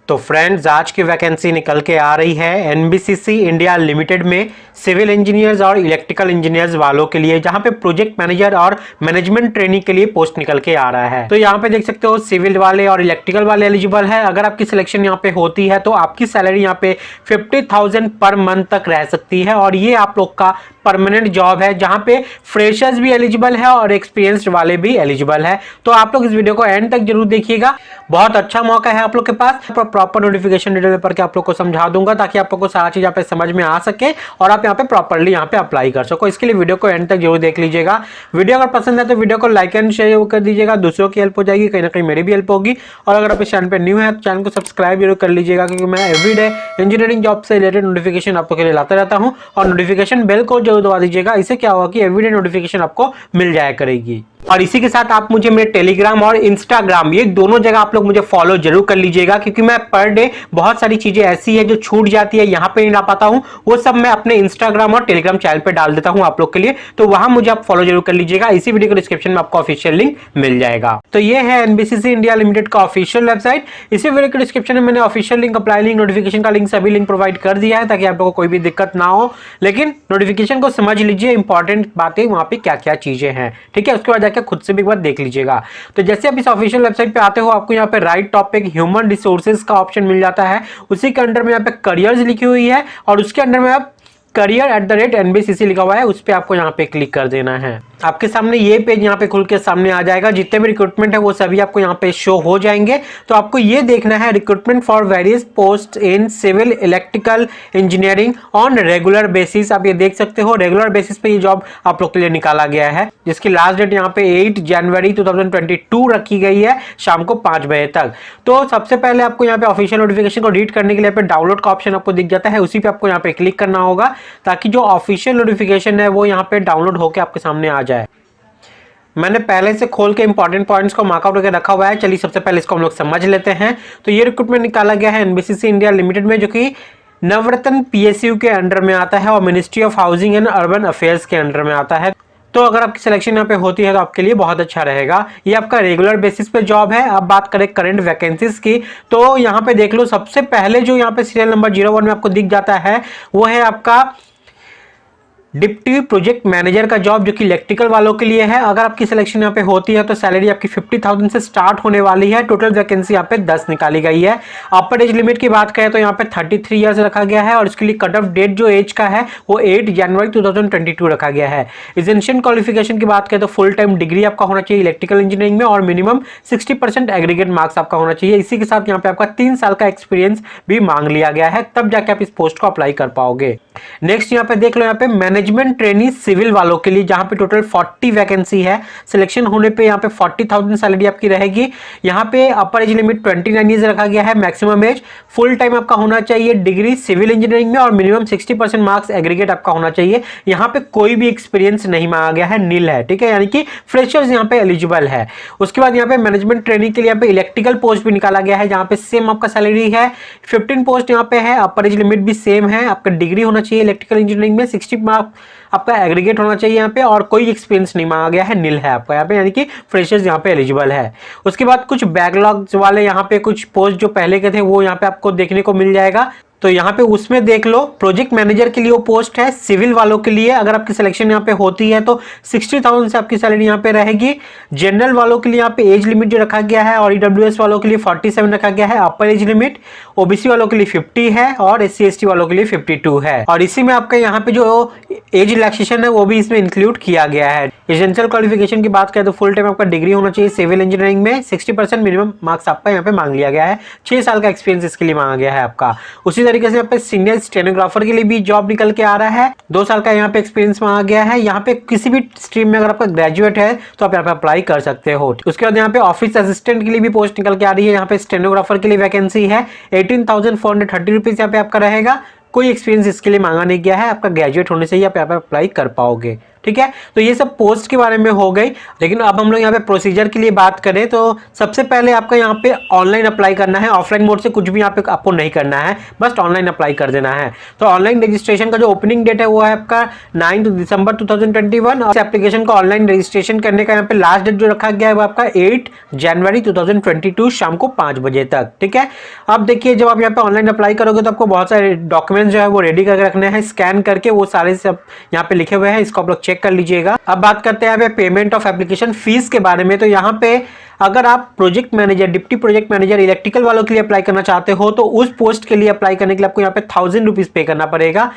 तो फ्रेंड्स, आज की वैकेंसी निकल के आ रही है एनबीसीसी इंडिया लिमिटेड में सिविल इंजीनियर्स और इलेक्ट्रिकल इंजीनियर्स वालों के लिए, जहां पे प्रोजेक्ट मैनेजर और मैनेजमेंट ट्रेनिंग के लिए पोस्ट निकल के आ रहा है। तो यहां पे देख सकते हो सिविल वाले और इलेक्ट्रिकल वाले एलिजिबल है। अगर आपकी सिलेक्शन यहां पे होती है तो आपकी सैलरी यहां पे 50,000 पर मंथ तक रह सकती है और ये आप लोग का परमानेंट जॉब है, जहां पे फ्रेशर्स भी एलिजिबल है और एक्सपीरियंस्ड वाले भी एलिजिबल है। तो आप लोग इस वीडियो को एंड तक जरूर देखिएगा, बहुत अच्छा मौका है आप लोग के पास। प्रॉपर नोटिफिकेशन डिटेल पर आप लोग को समझा दूंगा ताकि आप लोग को सारा चीज यहाँ पे समझ में आ सके और आप यहाँ पे प्रॉपर्ली यहाँ पे अप्लाई कर सको। इसके लिए वीडियो को एंड तक जरूर देख लीजिएगा। वीडियो अगर पसंद है तो वीडियो को लाइक एंड शेयर कर दीजिएगा, दूसरों की हेल्प हो जाएगी, कहीं ना कहीं मेरी भी हेल्प होगी। और अगर आप इस चैनल पर न्यू है तो चैनल को सब्सक्राइब जरूर कर लीजिएगा, क्योंकि मैं एवरीडे इंजीनियरिंग जॉब से रिलेटेड नोटिफिकेशन आप लोग के लिए लाता रहता हूँ। और नोटिफिकेशन बेल को जरूर दबा दीजिएगा, इससे क्या होगा कि एवरीडे नोटिफिकेशन आपको मिल जाया करेगी। और इसी के साथ आप मुझे मेरे टेलीग्राम और इंस्टाग्राम, ये दोनों जगह आप लोग मुझे फॉलो जरूर कर लीजिएगा, क्योंकि मैं पर डे बहुत सारी चीजें ऐसी है जो छूट जाती है, यहां पे नहीं ला पाता हूं, वो सब मैं अपने इंस्टाग्राम और टेलीग्राम चैनल पे डाल देता हूं आप लोग के लिए। तो वहां मुझे आप फॉलो जरूर कर लीजिएगा। इसी वीडियो के डिस्क्रिप्शन में आपको ऑफिशियल लिंक मिल जाएगा। तो ये है एनबीसीसी इंडिया लिमिटेड का ऑफिशियल वेबसाइट। इसी वीडियो के डिस्क्रिप्शन में मैंने official link, apply link, notification का लिंक, सभी लिंक प्रोवाइड कर दिया है ताकि आप लोगों को कोई भी दिक्कत ना हो। लेकिन नोटिफिकेशन को समझ लीजिए, इंपॉर्टेंट बातें वहां पे क्या क्या चीजें हैं, ठीक है। उसके बाद जाकर खुद से भी एक बार देख लीजिएगा। तो जैसे आप इस ऑफिशियल वेबसाइट पे आते हो, आपको यहाँ पे राइट टॉप पे ह्यूमन रिसोर्सेज का ऑप्शन मिल जाता है। उसी के अंडर में यहाँ पे करियर्स लिखी हुई है और उसके अंडर में आप career@NBCC लिखा हुआ है, उस पे आपको यहाँ पे क्लिक कर देना है। आपके सामने ये पेज यहाँ पे खुल के सामने आ जाएगा। जितने भी रिक्रूटमेंट है वो सभी आपको यहाँ पे शो हो जाएंगे। तो आपको ये देखना है, recruitment for various post in civil electrical engineering on regular basis. आप ये देख सकते हो, रेगुलर बेसिस पे ये जॉब आप लोग के लिए निकाला गया है, जिसकी लास्ट डेट यहाँ पे 8 जनवरी 2022 रखी गई है, शाम को 5 बजे तक। तो सबसे पहले आपको यहाँ पे ऑफिशियल नोटिफिकेशन को रीड करने के लिए डाउनलोड का ऑप्शन आपको दिख जाता है, उसी पे आपको यहाँ पे क्लिक करना होगा ताकि जो ऑफिशियल नोटिफिकेशन है वो यहाँ पे डाउनलोड होकर आपके सामने आ जाए। मैंने पहले से खोल के इंपॉर्टेंट पॉइंट्स को मार्कआउट करके रखा हुआ है। चलिए सबसे पहले इसको हम लोग समझ लेते हैं। तो ये रिक्रूटमेंट निकाला गया है एनबीसीसी इंडिया लिमिटेड में, जो कि नवरत्न पीएसयू के अंडर में आता है और ministry of housing and urban affairs के अंडर में आता है। तो अगर आपकी सिलेक्शन यहाँ पे होती है तो आपके लिए बहुत अच्छा रहेगा। ये आपका रेगुलर बेसिस पे जॉब है। अब बात करें करंट वैकेंसीज की, तो यहाँ पे देख लो, सबसे पहले जो यहाँ पे सीरियल नंबर 01 में आपको दिख जाता है वो है आपका डिप्टी प्रोजेक्ट मैनेजर का जॉब, जो कि इलेक्ट्रिकल वालों के लिए है। अगर आपकी सिलेक्शन यहाँ पे होती है तो सैलरी आपकी 50,000 से स्टार्ट होने वाली है। टोटल वैकेंसी यहाँ पे 10 निकाली गई है। अपर एज लिमिट की बात करें तो यहाँ पे 33 ईयर्स रखा गया है और इसके लिए कट ऑफ डेट जो एज का है वो 8 जनवरी 2022 रखा गया है। एसेंशियल क्वालिफिकेशन की बात करें तो फुल टाइम डिग्री आपका होना चाहिए इलेक्ट्रिकल इंजीनियरिंग में और मिनिमम 60% एग्रीगेट मार्क्स आपका होना चाहिए। इसी के साथ यहाँ पे आपका 3 साल का एक्सपीरियंस भी मांग लिया गया है, तब जाके आप इस पोस्ट को अप्लाई कर पाओगे। नेक्स्ट यहाँ पे देख लो, यहाँ पे मैनेजमेंट ट्रेनी सिविल वालों के लिए, जहां पे टोटल 40 वैकेंसी है। सिलेक्शन होने पे यहाँ पे 40,000 सैलरी आपकी रहेगी। यहाँ पे अपर एज लिमिट 29 ईयर्स रखा गया है। मैक्सिमम एज फुल टाइम आपका होना चाहिए डिग्री सिविल इंजीनियरिंग में और मिनिमम 60% मार्क्स एग्रीगेट आपका होना चाहिए। यहाँ पे कोई भी एक्सपीरियंस नहीं मांगा गया है, नील है, ठीक है, यानी कि फ्रेशर्स यहाँ पे एलिजिबल है। उसके बाद यहाँ पे मैनेजमेंट ट्रेनिंग के लिए यहाँ पे इलेक्ट्रिकल पोस्ट भी निकाला गया है, जहां पे सेम आपका सैलरी है। 15 पोस्ट यहाँ पे है। अपर एज लिमिट भी सेम है। आपका डिग्री होना चाहिए इलेक्ट्रिकल इंजीनियरिंग में, 60 मार्क आपका एग्रीगेट होना चाहिए यहाँ पे और कोई एक्सपीरियंस नहीं मांगा गया है, नील है आपका यहाँ पे, यानी कि फ्रेशर्स यहाँ पे एलिजिबल है। उसके बाद कुछ बैकलॉग्स वाले यहाँ पे कुछ पोस्ट जो पहले के थे वो यहाँ पे आपको देखने को मिल जाएगा। तो यहाँ पे उसमें देख लो, प्रोजेक्ट मैनेजर के लिए वो पोस्ट है सिविल वालों के लिए। अगर आपकी सिलेक्शन यहाँ पे होती है तो 60,000 से आपकी सैलरी यहाँ पे रहेगी। जनरल वालों के लिए यहाँ पे एज लिमिट जो रखा गया है और ईडब्ल्यूएस वालों के लिए 47 रखा गया है अपर एज लिमिट। ओबीसी वालों के लिए 50 है और एससी एसटी वालों के लिए 52 है। और इसी में आपका यहाँ पे जो एज रिलैक्सेशन है वो भी इसमें इंक्लूड किया गया है। एसेंशियल क्वालिफिकेशन की बात करें तो फुल टाइम आपका डिग्री होना चाहिए सिविल इंजीनियरिंग में, 60% मिनिमम मार्क्स आपका यहाँ पे मांग लिया गया है। 6 साल का एक्सपीरियंस इसके लिए मांगा गया है आपका। उसी तरीके से यहाँ पे सीनियर स्टेनोग्राफर के लिए भी जॉब निकल के आ रहा है। 2 साल का यहाँ पे एक्सपीरियंस मांगा गया है। यहाँ पे किसी भी स्ट्रीम में अगर आपका ग्रेजुएट है तो आप यहाँ पे अप्लाई कर सकते हो। उसके बाद यहाँ पे ऑफिस असिस्टेंट के लिए भी पोस्ट निकल के आ रही है। यहाँ पे स्टेनोग्राफर के लिए वैकेंसी है। 18,430 रुपीज यहाँ पे आपका रहेगा। कोई एक्सपीरियंस इसके लिए मांगा नहीं गया है। आपका ग्रेजुएट होने से ही आप यहाँ पे अप्लाई कर पाओगे, ठीक है। तो ये सब पोस्ट के बारे में हो गई। लेकिन अब हम लोग यहाँ पे प्रोसीजर के लिए बात करें तो सबसे पहले आपका यहाँ पे ऑनलाइन अप्लाई करना है। ऑफलाइन मोड से कुछ भी यहाँ पे आपको नहीं करना है, बस ऑनलाइन अप्लाई कर देना है। तो ऑनलाइन रजिस्ट्रेशन का जो ओपनिंग डेट है वो है आपका 9 दिसंबर 2021 और एप्लीकेशन को ऑनलाइन रजिस्ट्रेशन करने का यहाँ पे लास्ट डेट जो रखा गया है वो आपका 8 जनवरी 2022 शाम को 5 बजे तक, ठीक है। अब देखिए जब आप यहाँ पे ऑनलाइन अप्लाई करोगे तो आपको बहुत सारे डॉक्यूमेंट्स जो है वो रेडी करके रखने हैं, स्कैन करके वो सारे सब यहाँ पे लिखे हुए हैं, इसको आप लोग चेक कर लीजिएगा। अब बात करते हैं पेमेंट ऑफ एप्लीकेशन फीस के बारे में। तो यहाँ पे अगर आप project manager, deputy project manager electrical वालों के लिए अप्लाई करना चाहते हो तो उस पोस्ट के लिए अप्लाई करने के लिए आपको यहाँ पे 1000 रुपीज पे करना पड़ेगा।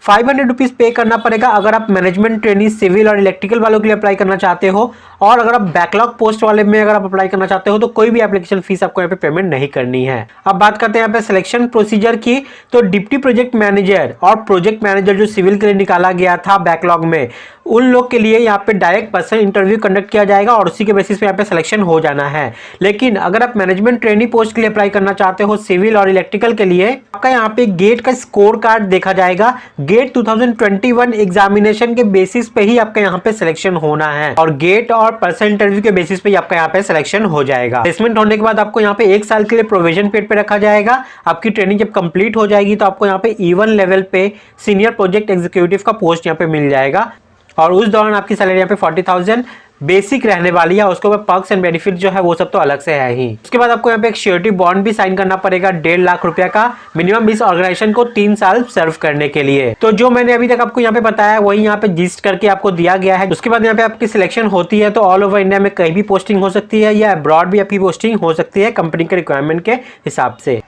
500 रुपीज पे करना पड़ेगा अगर आप मैनेजमेंट ट्रेनी सिविल और इलेक्ट्रिकल वालों के लिए अप्लाई करना चाहते हो। और अगर आप बैकलॉग पोस्ट वाले में अगर आप अप्लाई करना चाहते हो तो कोई भी एप्लीकेशन फीस आपको यहाँ पे पेमेंट नहीं करनी है। अब बात करते हैं यहाँ पे सिलेक्शन प्रोसीजर की। तो डिप्टी प्रोजेक्ट मैनेजर और प्रोजेक्ट मैनेजर जो सिविल के लिए निकाला गया था बैकलॉग में, उन लोग के लिए यहाँ पे डायरेक्ट पर्सन इंटरव्यू कंडक्ट किया जाएगा और उसी के बेसिस पे यहाँ पे सिलेक्शन हो जाना है। लेकिन अगर आप मैनेजमेंट ट्रेनी पोस्ट के लिए अप्लाई करना चाहते हो सिविल और इलेक्ट्रिकल के लिए, आपका यहाँ पे गेट का स्कोर कार्ड देखा जाएगा। गेट 2021 एग्जामिनेशन के बेसिस पे ही आपका यहाँ पे सिलेक्शन होना है और गेट और पर्सन इंटरव्यू के बेसिस पे ही आपका यहाँ पे सिलेक्शन हो जाएगा। प्लेसमेंट होने के बाद आपको यहाँ पे 1 साल के लिए प्रोविजन पीरियड पे रखा जाएगा। आपकी ट्रेनिंग जब कंप्लीट हो जाएगी तो आपको यहाँ पे E1 लेवल पे सीनियर प्रोजेक्ट एग्जीक्यूटिव का पोस्ट यहाँ पे मिल जाएगा और उस दौरान आपकी सैलरी यहाँ पे 40,000 बेसिक रहने वाली है। उसके बाद पर्क्स एंड बेनिफिट जो है वो सब तो अलग से है ही। उसके बाद आपको यहाँ पे एक श्योरिटी बॉन्ड भी साइन करना पड़ेगा 1.5 लाख रुपया का, मिनिमम इस ऑर्गेनाइजेशन को 3 साल सर्व करने के लिए। तो जो मैंने अभी तक आपको यहाँ पे बताया वही यहाँ पे जिस्ट करके आपको दिया गया है। उसके बाद यहाँ पे आपकी सिलेक्शन होती है तो ऑल ओवर इंडिया में कहीं भी पोस्टिंग हो सकती है या अब्रॉड भी आपकी पोस्टिंग हो सकती है कंपनी के रिक्वायरमेंट के हिसाब से।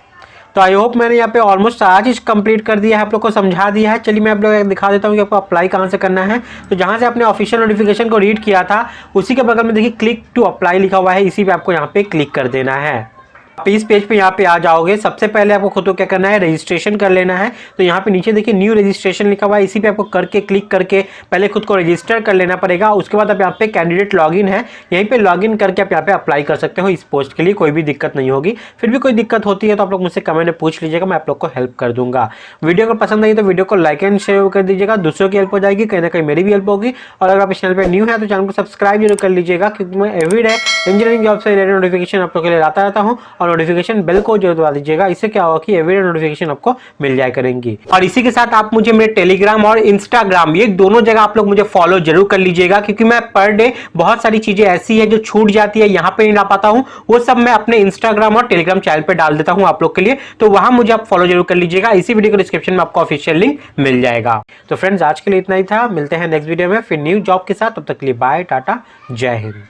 तो आई होप मैंने यहाँ पे ऑलमोस्ट सारा चीज कंप्लीट कर दिया है, आप लोग को समझा दिया है। चलिए मैं आप लोग दिखा देता हूँ कि आपको अप्लाई कहाँ से करना है। तो जहाँ से आपने ऑफिशियल नोटिफिकेशन को रीड किया था उसी के बगल में देखिए क्लिक टू अप्लाई लिखा हुआ है, इसी पे आपको यहाँ पे क्लिक कर देना है। आप इस पेज पे यहाँ पे आ जाओगे। सबसे पहले आपको खुद को क्या करना है, रजिस्ट्रेशन कर लेना है। तो यहाँ पे नीचे देखिए न्यू रजिस्ट्रेशन लिखा हुआ है, इसी पे आपको करके क्लिक करके पहले खुद को रजिस्टर कर लेना पड़ेगा। उसके बाद आप यहाँ पे कैंडिडेट लॉगिन है, यहीं पे लॉगिन करके आप यहाँ पे अप्लाई कर सकते हो इस पोस्ट के लिए, कोई भी दिक्कत नहीं होगी। फिर भी कोई दिक्कत होती है तो आप लोग मुझसे कमेंट में पूछ लीजिएगा, मैं आप लोग को हेल्प कर दूंगा। वीडियो को पसंद आई तो वीडियो को लाइक एंड शेयर कर दीजिएगा, दूसरों की हेल्प हो जाएगी, कहीं ना कहीं मेरी भी हेल्प होगी। और अगर आप इस चैनल पर न्यू है तो चैनल को सब्सक्राइब जरूर कर लीजिएगा, क्योंकि मैं एवरीडे इंजीनियरिंग जॉब से रिलेटेड नोटिफिकेशन आप लोग के लिए लाता रहता हूँ। और नोटिफिकेशन बेल को जरूर दबा दीजिएगा, इससे क्या होगा कि एवरीडे नोटिफिकेशन आपको मिल जाया करेंगी। और इसी के साथ आप मुझे मेरे टेलीग्राम और इंस्टाग्राम ये दोनों जगह आप लोग मुझे फॉलो जरूर कर लीजिएगा, क्योंकि मैं पर डे बहुत सारी चीजें ऐसी है जो छूट जाती है, यहाँ पे नहीं ला पाता हूँ, वो सब मैं अपने इंस्टाग्राम और टेलीग्राम चैनल पे डाल देता हूँ आप लोग के लिए। तो वहां मुझे आप फॉलो जरूर कर लीजिएगा, इसी वीडियो के डिस्क्रिप्शन में आपको ऑफिशियल लिंक मिल जाएगा। तो फ्रेंड्स आज के लिए इतना ही था, मिलते हैं नेक्स्ट वीडियो में फिर न्यू जॉब के साथ। तब तक के लिए बाय, टाटा, जय हिंद।